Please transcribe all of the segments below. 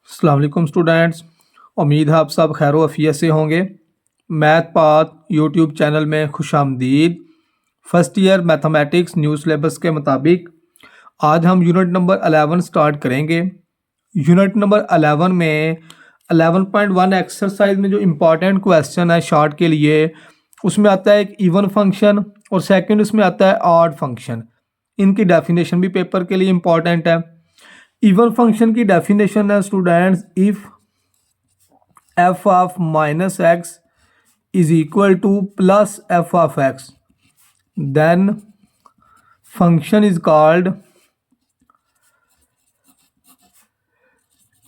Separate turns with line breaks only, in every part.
अस्सलाम वालेकुम स्टूडेंट्स। उम्मीद है आप सब खैर आफियत से होंगे। मैथ पाथ यूट्यूब चैनल में खुशामदीद। First year mathematics new syllabus के मुताबिक आज हम यूनिट नंबर 11 स्टार्ट करेंगे। यूनिट नंबर 11 में 11.1 एक्सरसाइज में जो इम्पॉर्टेंट क्वेश्चन है शॉर्ट के लिए, उसमें आता है एक इवन फंक्शन और सेकंड उसमें आता है ऑड फंक्शन। इनकी डेफिनेशन भी पेपर के लिए इम्पॉर्टेंट है। इवन फंक्शन की डेफिनेशन है students, if F of minus x is equal to plus F of X then function is called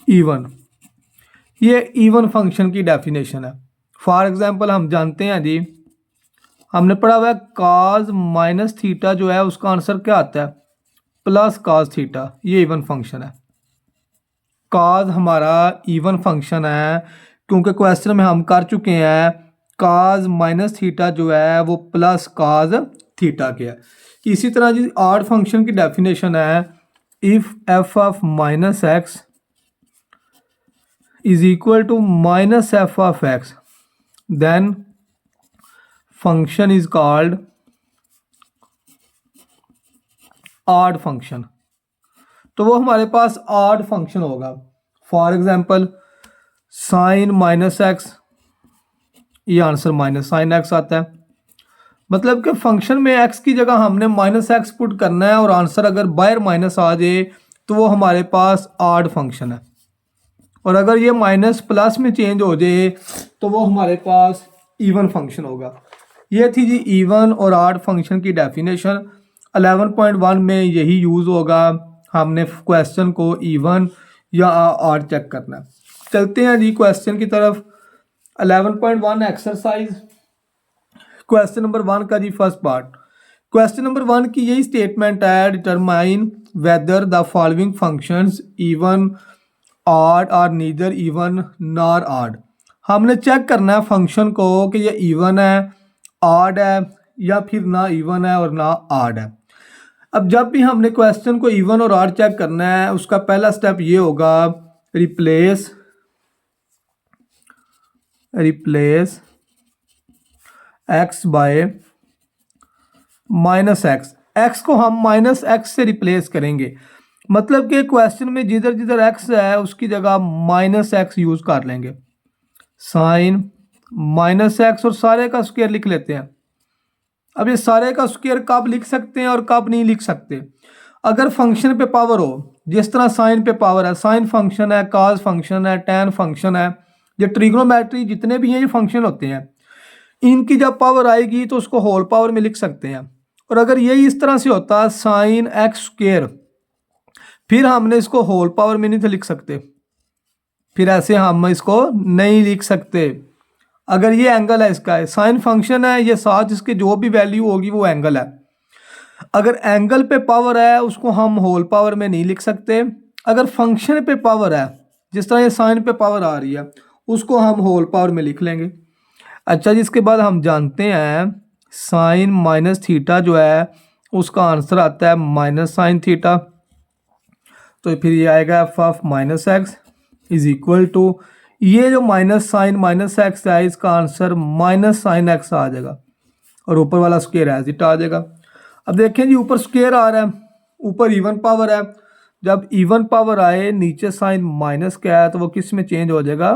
even. ये इवन फंक्शन की डेफिनेशन है। फॉर एग्जांपल हम जानते हैं जी, हमने पढ़ा हुआ है कॉज माइनस थीटा जो है उसका आंसर क्या आता है, प्लस कॉज थीटा। ये इवन फंक्शन है। कॉज हमारा इवन फंक्शन है क्योंकि क्वेश्चन में हम कर चुके हैं कॉज माइनस थीटा जो है वो प्लस कॉज थीटा के है। इसी तरह जी ऑड फंक्शन की डेफिनेशन है, if F of minus x is equal to minus F of X then function is called odd function. तो वो हमारे पास ऑड फंक्शन होगा। For example sine minus X, ये आंसर माइनस साइन एक्स आता है। मतलब कि फंक्शन में एक्स की जगह हमने माइनस एक्स पुट करना है और आंसर अगर बाहर माइनस आ जाए तो वो हमारे पास ऑड फंक्शन है। और अगर ये माइनस प्लस में चेंज हो जाए तो वो हमारे पास इवन फंक्शन होगा। ये थी जी इवन और ऑड फंक्शन की डेफिनेशन। 11.1 में यही यूज़ होगा। हमने क्वेश्चन को इवन या ऑड चेक करना है। चलते हैं जी क्वेश्चन की तरफ। 11.1 एक्सरसाइज क्वेश्चन नंबर 1 का जी फर्स्ट पार्ट। क्वेश्चन नंबर 1 की यही स्टेटमेंट है, determine whether the following functions even odd और नीदर इवन नॉर ऑड। हमने चेक करना है फंक्शन को कि ये इवन है, ऑड है या फिर ना इवन है और ना ऑड है। अब जब भी हमने क्वेश्चन को इवन और ऑड चेक करना है उसका पहला स्टेप ये होगा, replace x by minus x. X को हम माइनस एक्स से रिप्लेस करेंगे। मतलब कि क्वेश्चन में जिधर जिधर एक्स है उसकी जगह माइनस एक्स यूज कर लेंगे। साइन माइनस एक्स और सारे का स्क्वायर लिख लेते हैं। अब ये सारे का स्क्वायर कब लिख सकते हैं और कब नहीं लिख सकते, अगर फंक्शन पे पावर हो, जिस तरह साइन पे पावर है, साइन फंक्शन है, कॉस फंक्शन है, टैन फंक्शन है, ये ट्रिग्नोमेट्री जितने भी हैं ये फंक्शन होते हैं, इनकी जब पावर आएगी तो उसको होल पावर में लिख सकते हैं। और अगर यही इस तरह से होता साइन एक्स स्क्वायर, फिर हमने इसको होल पावर में नहीं तो लिख सकते, फिर ऐसे हम इसको नहीं लिख सकते। अगर ये एंगल है, इसका है साइन फंक्शन है, ये साथ इसके जो भी वैल्यू होगी वो एंगल है। अगर एंगल पे पावर है उसको हम होल पावर में नहीं लिख सकते। अगर फंक्शन पे पावर है, जिस तरह ये साइन पे पावर आ रही है, उसको हम होल पावर में लिख लेंगे। अच्छा जी, इसके बाद हम जानते हैं साइन माइनस थीटा जो है उसका आंसर आता है माइनस साइन थीटा। तो फिर ये आएगा F of minus x is equal to, ये जो माइनस साइन माइनस एक्स है इसका आंसर माइनस साइन एक्स आ जाएगा और ऊपर वाला स्क्वायर एज इट आ जाएगा। अब देखें जी, ऊपर स्क्वायर आ रहा है, ऊपर इवन पावर है। जब इवन पावर आए नीचे साइन माइनस क्या है तो वो किस में चेंज हो जाएगा,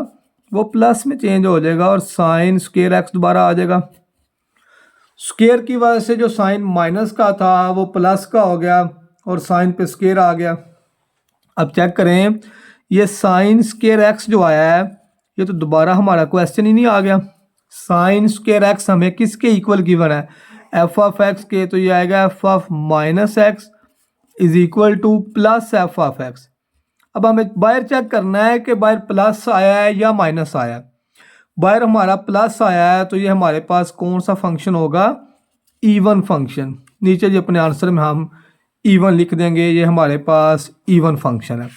वो प्लस में चेंज हो जाएगा और साइन स्क्वायर एक्स दोबारा आ जाएगा। स्क्वायर की वजह से जो साइन माइनस का था वो प्लस का हो गया और साइन पे स्क्वायर आ गया। अब चेक करें, ये साइन स्क्वायर एक्स जो आया है ये तो दोबारा हमारा क्वेश्चन ही नहीं आ गया। साइन स्क्वायर एक्स हमें किसके इक्वल गिवन है, एफ ऑफ एक्स के, तो ये आएगा F of minus x is equal to plus F of x. अब हमें बाहर चेक करना है कि बाहर प्लस आया है या माइनस आया है। बाहर हमारा प्लस आया है तो ये हमारे पास कौन सा फंक्शन होगा, इवन फंक्शन। नीचे जी अपने आंसर में हम इवन लिख देंगे, ये हमारे पास इवन फंक्शन है।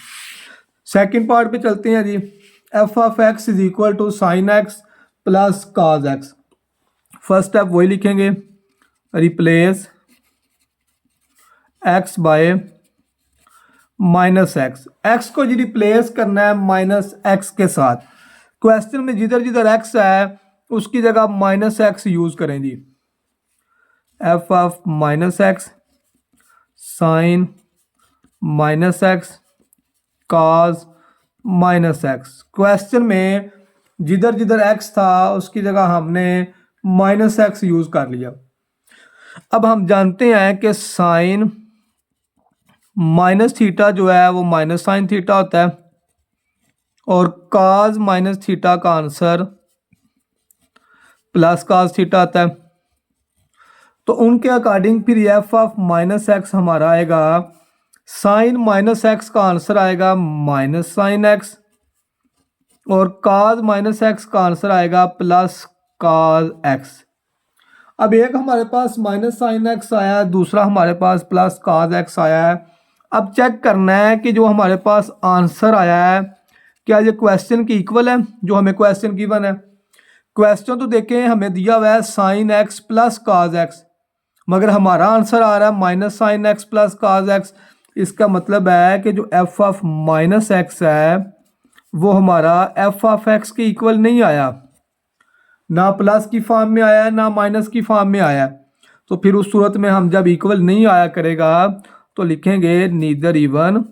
सेकंड पार्ट पे चलते हैं जी। F of x is equal to sine x plus cos x. First step वही लिखेंगे, replace x by minus x, x को जी रिप्लेस करना है माइनस एक्स के साथ। क्वेश्चन में जिधर जिधर एक्स है उसकी जगह माइनस एक्स यूज करें जी। F of minus x sine minus x cos minus x. Question में जिधर जिधर एक्स था उसकी जगह हमने माइनस एक्स यूज कर लिया। अब हम जानते हैं कि साइन माइनस थीटा जो है वो माइनस साइन थीटा होता है और काज माइनस थीटा का आंसर प्लस काज थीटा आता है। तो उनके अकॉर्डिंग फिर एफ ऑफ माइनस एक्स हमारा आएगा साइन माइनस एक्स का आंसर आएगा माइनस साइन एक्स और काज माइनस एक्स का आंसर आएगा प्लस काज एक्स। अब एक हमारे पास माइनस साइन एक्स आया है, दूसरा हमारे पास प्लस काज एक्स आया है। अब चेक करना है कि जो हमारे पास आंसर आया है क्या ये क्वेश्चन की इक्वल है जो हमें क्वेश्चन गिवन है। क्वेश्चन तो देखें हमें दिया हुआ है साइन एक्स प्लस काज एक्स, मगर हमारा आंसर आ रहा है माइनस साइन एक्स प्लस काज एक्स। इसका मतलब है कि जो एफ ऑफ माइनस एक्स है वो हमारा एफ ऑफ एक्स के इक्वल नहीं आया, ना प्लस की फॉर्म में आया ना माइनस की फॉर्म में आया। तो फिर उस सूरत में हम जब इक्वल नहीं आया करेगा तो लिखेंगे नीदर इवन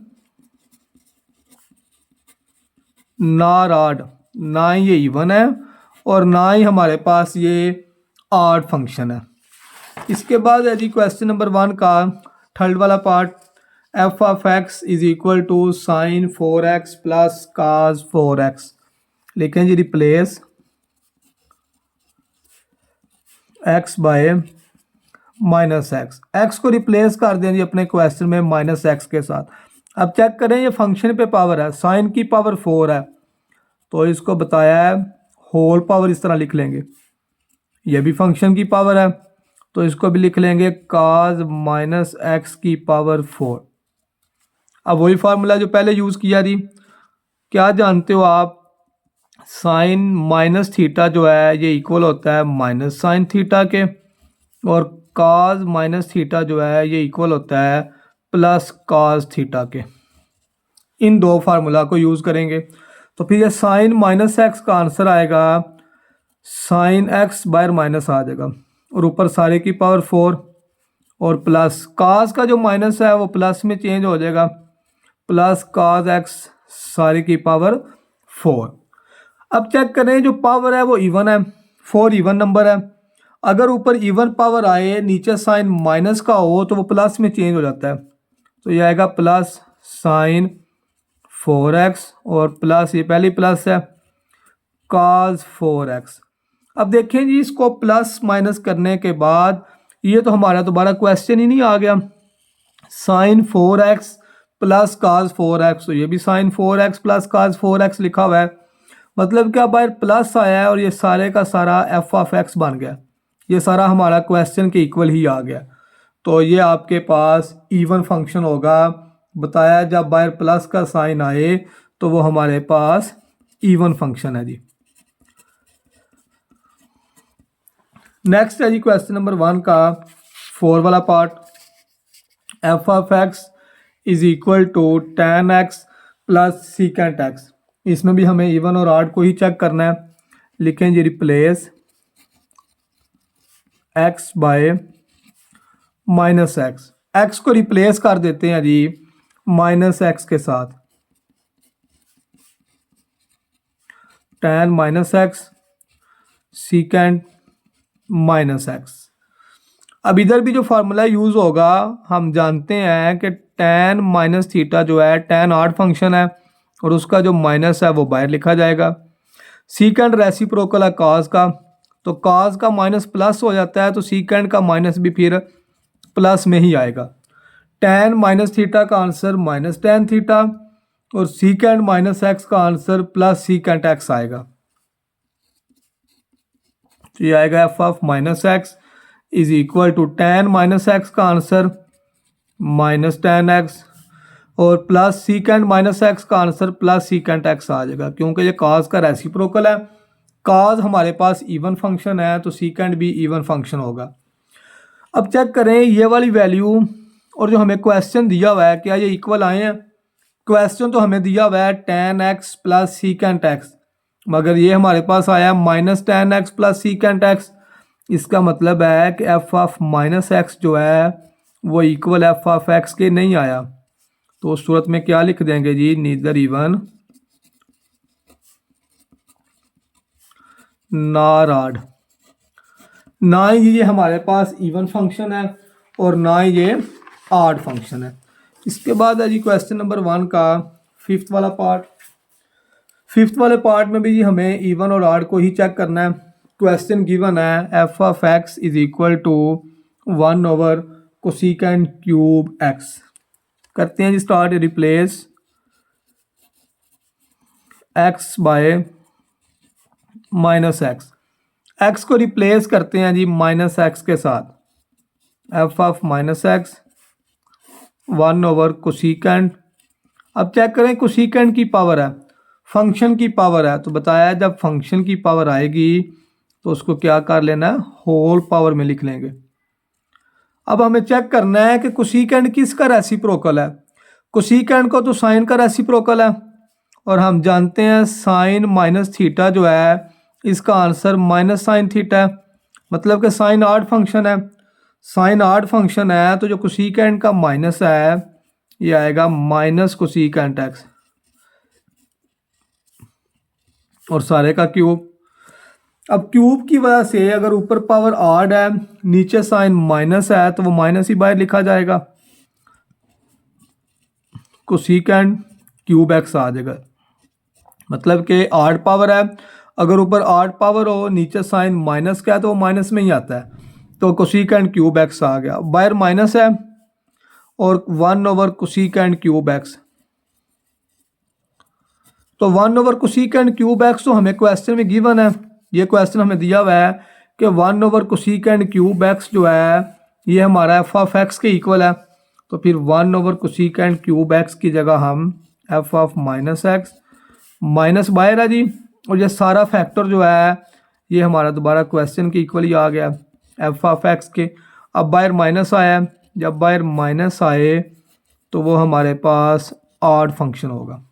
नॉर ऑड, ना ये इवन है और ना ही हमारे पास ये ऑड फंक्शन है। इसके बाद है जी क्वेश्चन नंबर 1 का थर्ड वाला part, F of x is equal to sine 4x plus cos 4x। लिखें जी replace x by minus x, x को रिप्लेस कर दें जी अपने क्वेश्चन में माइनस एक्स के साथ। अब चेक करें ये फंक्शन पे पावर है, साइन की पावर 4 है तो इसको बताया है होल पावर इस तरह लिख लेंगे। ये भी फंक्शन की पावर है तो इसको भी लिख लेंगे काज माइनस एक्स की पावर 4। अब वही फार्मूला जो पहले यूज़ किया थी, क्या जानते हो आप, साइन माइनस थीटा जो है ये इक्वल होता है माइनस साइन थीटा के और काज माइनस थीटा जो है ये इक्वल होता है प्लस काज थीटा के। इन दो फार्मूला को यूज़ करेंगे तो फिर ये साइन माइनस एक्स का आंसर आएगा साइन एक्स बाय माइनस आ जाएगा और ऊपर सारे की पावर 4 और प्लस काज का जो माइनस है वो प्लस में चेंज हो जाएगा, प्लस काज एक्स सारे की पावर 4। अब चेक करें जो पावर है वो इवन है, 4 इवन नंबर है। अगर ऊपर इवन पावर आए नीचे साइन माइनस का हो तो वो प्लस में चेंज हो जाता है। तो ये आएगा प्लस साइन 4x और प्लस ये पहली प्लस है cos 4x। अब देखें जी इसको प्लस माइनस करने के बाद ये तो हमारा दोबारा क्वेश्चन ही नहीं आ गया, sign 4x plus cos 4x, तो ये भी sign 4x plus cos 4x लिखा हुआ है। मतलब क्या बाहर प्लस आया है और ये सारे का सारा एफ ऑफ एक्स बन गया, ये सारा हमारा क्वेश्चन के इक्वल ही आ गया। तो ये आपके पास इवन फंक्शन होगा। बताया जब बाहर प्लस का साइन आए तो वो हमारे पास इवन फंक्शन है जी। नेक्स्ट है जी क्वेश्चन नंबर 1 का 4 वाला part, F of x is equal to tan x plus secant X. इसमें भी हमें इवन और ऑड को ही चेक करना है। लिखें जी replace x by minus x, x को रिप्लेस कर देते हैं जी माइनस एक्स के साथ, tan minus x secant minus x. अब इधर भी जो फार्मूला यूज़ होगा हम जानते हैं कि tan माइनस थीटा जो है tan ऑड फंक्शन है और उसका जो माइनस है वो बाहर लिखा जाएगा। सीकेंट रेसिप्रोकल है cos का, तो cos का माइनस प्लस हो जाता है तो सीकेंट का माइनस भी फिर प्लस में ही आएगा। tan माइनस थीटा का आंसर माइनस tan थीटा और सीकेंट माइनस एक्स का आंसर प्लस सीकेंट एक्स आएगा। तो ये आएगा F of minus x is equal to tan minus x का आंसर माइनस tan एक्स और प्लस सीकेंट माइनस एक्स का आंसर प्लस सीकेंट एक्स आ जाएगा, क्योंकि ये cos का रेसिप्रोकल है। cos हमारे पास इवन फंक्शन है तो सीकेंट भी इवन फंक्शन होगा। अब चेक करें ये वाली वैल्यू और जो हमें क्वेश्चन दिया हुआ है क्या ये इक्वल आए हैं। क्वेश्चन तो हमें दिया हुआ है tan x plus secant x, मगर ये हमारे पास आया minus tan x plus secant x. इसका मतलब है कि एफ ऑफ माइनस एक्स जो है वो इक्वल एफ ऑफ एक्स के नहीं आया। तो उस सूरत में क्या लिख देंगे जी, नीदर इवन नॉर ऑड। ना ही ये हमारे पास इवन फंक्शन है और ना ही ये ऑड फंक्शन है। इसके बाद है जी क्वेश्चन नंबर 1 का फिफ्थ वाला पार्ट। फिफ्थ वाले पार्ट में भी जी हमें इवन और ऑड को ही चेक करना है। क्वेश्चन गिवन है f of x is equal to 1 over cosecant cube x. करते हैं जी start, replace x by minus x. X को रिप्लेस करते हैं जी माइनस एक्स के साथ। F of minus x 1 over cosecant. अब चेक करें कोसेकेंट की पावर है, फंक्शन की पावर है, तो बताया जब फंक्शन की पावर आएगी तो उसको क्या कर लेना है, होल पावर में लिख लेंगे। अब हमें चेक करना है कि कोसेकेंट किसका रेसिप्रोकल है। कोसेकेंट को तो साइन का रेसिप्रोकल है और हम जानते हैं साइन माइनस थीटा जो है इसका आंसर माइनस साइन थीटा है, मतलब कि साइन ऑड फंक्शन है। साइन ऑड फंक्शन है तो जो कोसेकेंट का माइनस है ये आएगा माइनस कोसेकेंट एक्स और सारे का क्यूब। अब क्यूब की वजह से अगर ऊपर पावर ऑड है नीचे साइन माइनस है तो वो माइनस ही बाहर लिखा जाएगा, कोसेकेंट क्यूब एक्स आ जाएगा। मतलब कि ऑड पावर है, अगर ऊपर ऑड पावर हो नीचे साइन माइनस का है तो वो माइनस में ही आता है, तो कोसेकेंट क्यूब एक्स आ गया। बाहर माइनस है और 1 ओवर कोसेकेंट क्यूब एक्स, तो 1 ओवर कोसेकेंट क्यूब एक्स तो हमें क्वेश्चन में गिवन है। ये क्वेश्चन हमें दिया हुआ है कि 1 ओवर कोसेकेंट क्यूब एक्स जो है ये हमारा एफ ऑफ एक्स के इक्वल है, तो फिर 1 ओवर कोसेकेंट क्यूब एक्स की जगह हम F of minus x, minus बाहर है जी, और ये सारा फैक्टर जो है ये हमारा दोबारा क्वेश्चन के इक्वल ही आ गया एफ ऑफ एक्स के। अब बाहर माइनस आया, जब बाहर माइनस आए तो वो हमारे पास ऑड फंक्शन होगा।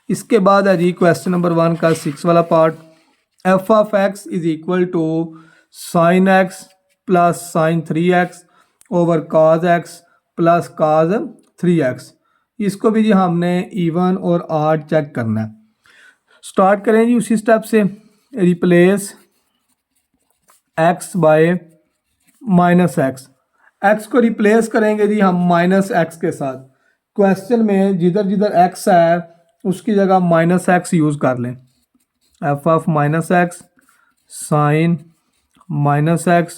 इसके बाद है जी क्वेश्चन नंबर 1 का 6 वाला part. F of x is equal to sine x plus sine 3x over cos X plus cos 3x। इसको भी जी हमने इवन और ऑड चेक करना है। स्टार्ट करें जी उसी स्टेप से, replace x by minus x. X को रिप्लेस करेंगे जी हम माइनस एक्स के साथ। क्वेश्चन में जिधर जिधर x है उसकी जगह माइनस एक्स यूज़ कर लें। F of minus x sine minus x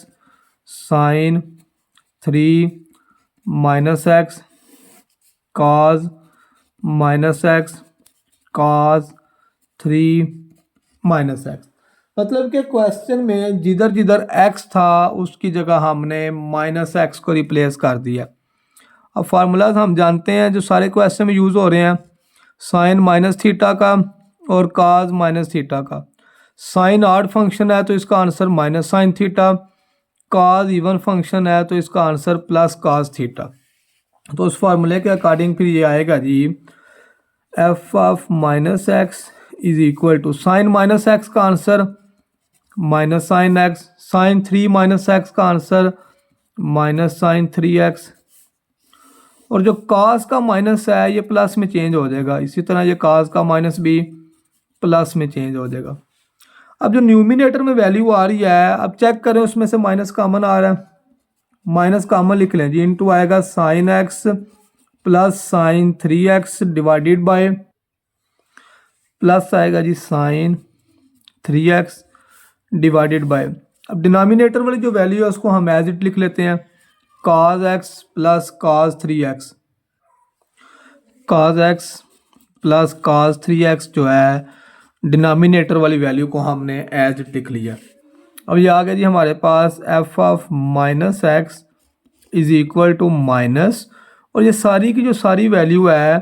sine 3 minus x cos minus x cos 3 minus x. मतलब कि क्वेश्चन में जिधर जिधर x था उसकी जगह हमने माइनस एक्स को रिप्लेस कर दिया। अब फार्मूलाज हम जानते हैं जो सारे क्वेश्चन में यूज़ हो रहे हैं, साइन माइनस थीटा का और काज माइनस थीटा का। साइन ऑड फंक्शन है तो इसका आंसर माइनस साइन थीटा, काज इवन फंक्शन है तो इसका आंसर प्लस काज थीटा। तो उस फार्मूले के अकॉर्डिंग फिर ये आएगा जी f of minus x is equal to sine minus x का answer minus sine x, sine 3 minus x का आंसर माइनस साइन 3x, और जो काज का माइनस है ये प्लस में चेंज हो जाएगा। इसी तरह ये काज का माइनस भी प्लस में चेंज हो जाएगा। अब जो न्यूमिनेटर में वैल्यू आ रही है अब चेक करें उसमें से माइनस कॉमन आ रहा है, माइनस कॉमन लिख लें जी, इनटू आएगा sine x plus sine 3x divided by plus आएगा जी साइन 3x डिवाइडेड बाय। अब डिनोमिनेटर वाली जो वैल्यू है उसको हम एज इट लिख लेते हैं, cos x plus cos 3x। cos x plus cos 3x जो है डिनोमिनेटर वाली वैल्यू को हमने एज इट लिख लिया। अब ये आ गया जी हमारे पास f of minus x is equal to minus, और ये सारी की जो सारी वैल्यू है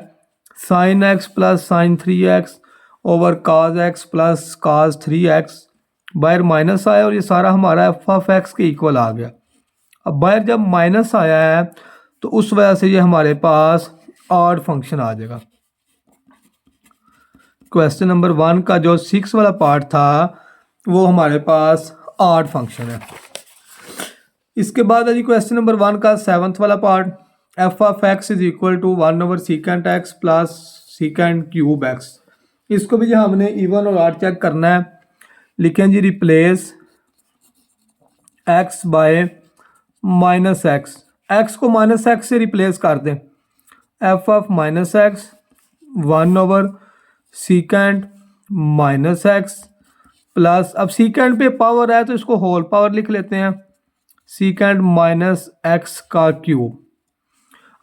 sine x plus sine 3x over cos x plus cos 3x, बाहर माइनस आया और ये सारा हमारा एफ ऑफ एक्स के इक्वल आ गया। अब बाहर जब माइनस आया है तो उस वजह से ये हमारे पास ऑड फंक्शन आ जाएगा। क्वेश्चन नंबर 1 का जो 6 वाला पार्ट था वो हमारे पास ऑड फंक्शन है। इसके बाद है जी क्वेश्चन नंबर 1 का 7th वाला part, F of x is equal to 1/sec(x) plus sec³ x। इसको भी जो हमने इवन और ऑड चेक करना है, लिखें जी replace x by -x, x को -x से रिप्लेस कर दें, F of -x 1/sec(-x) plus, अब सीकेंड पे पावर है तो इसको होल पावर लिख लेते हैं, sec(-x)³।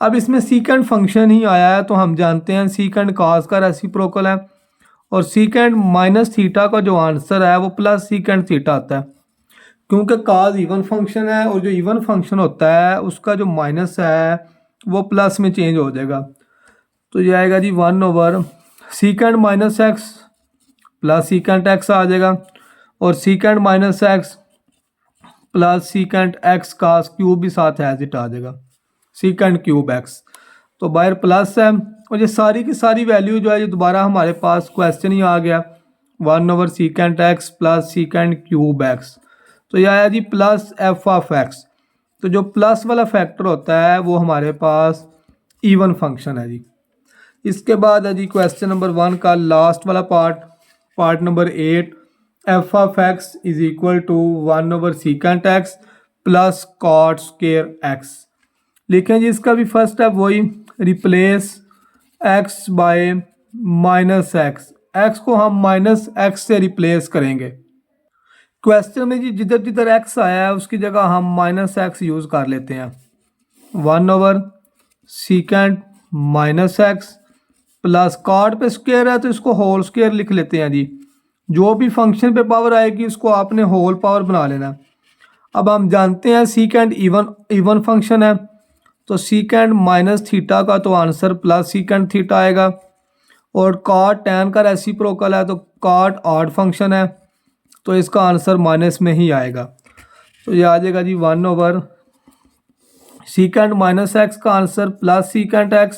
अब इसमें सीकेंड फंक्शन ही आया है तो हम जानते हैं सीकेंड कॉस का रेसिप्रोकल है, और सीकेंड माइनस थीटा का जो आंसर है वो प्लस सीकेंड थीटा आता है, क्योंकि कॉस इवन फंक्शन है और जो इवन फंक्शन होता है उसका जो माइनस है वो प्लस में चेंज हो जाएगा। तो ये आएगा जी 1/sec(-x) प्लस sec(x) आ जाएगा, और sec(-x) प्लस sec(x) का क्यूब भी साथ एज इट आ जाएगा, sec³x। तो बाहर प्लस है, और ये सारी की सारी वैल्यू जो है ये दोबारा हमारे पास क्वेश्चन ही आ गया, 1/sec(x) प्लस sec³x। तो यह आया जी प्लस एफ ऑफ एक्स। तो जो प्लस वाला फैक्टर होता है वो हमारे पास इवन फंक्शन है जी। इसके बाद है जी क्वेश्चन नंबर 1 का लास्ट वाला part, part number 8, f of x is equal to 1/sec(x) plus cot²x। लिखें जी इसका भी फर्स्ट स्टेप वही, replace x by -x, x को हम -x से रिप्लेस करेंगे। क्वेश्चन में जी जिधर जिधर x आया है उसकी जगह हम -x यूज़ कर लेते हैं, 1/sec(-x) प्लस कॉट पे स्क्वायर है तो इसको होल स्क्वायर लिख लेते हैं जी। जो भी फंक्शन पे पावर आएगी उसको आपने होल पावर बना लेना। अब हम जानते हैं सीकेंड इवन फंक्शन है, तो सीकेंड माइनस थीटा का तो आंसर प्लस सीकेंड थीटा आएगा, और कॉट टैन का रेसिप्रोकल है तो कॉट ऑड फंक्शन है तो इसका आंसर माइनस में ही आएगा। तो ये आ जाएगा जी 1/sec(-x) का आंसर प्लस sec(x),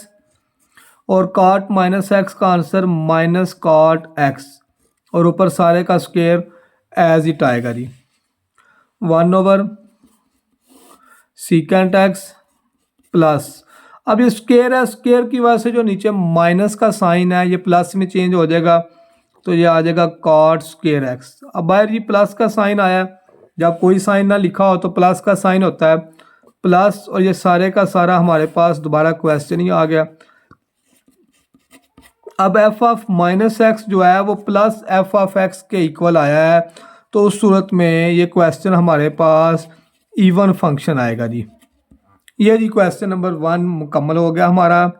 और cot -x का आंसर माइनस cot(x), और ऊपर सारे का स्क्वायर एज इट आएगा जी, 1/sec(x) प्लस, अब ये स्क्वायर है, स्क्वायर की वजह से जो नीचे माइनस का साइन है ये प्लस में चेंज हो जाएगा, तो ये आ जाएगा cot²x। अब बाहर ये प्लस का साइन आया, जब कोई साइन ना लिखा हो तो प्लस का साइन होता है प्लस, और ये सारे का सारा हमारे पास दोबारा क्वेश्चन ही आ गया। अब एफ ऑफ -x जो है वो प्लस एफ ऑफ एक्स के इक्वल आया है, तो उस सूरत में ये क्वेश्चन हमारे पास इवन फंक्शन आएगा जी। ये जी क्वेश्चन नंबर 1 मुकम्मल हो गया हमारा।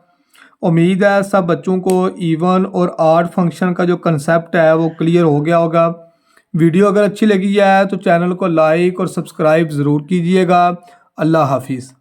उम्मीद है सब बच्चों को इवन और ऑड फंक्शन का जो कंसेप्ट है वो क्लियर हो गया होगा। वीडियो अगर अच्छी लगी है तो चैनल को लाइक और सब्सक्राइब ज़रूर कीजिएगा। अल्लाह हाफिज़।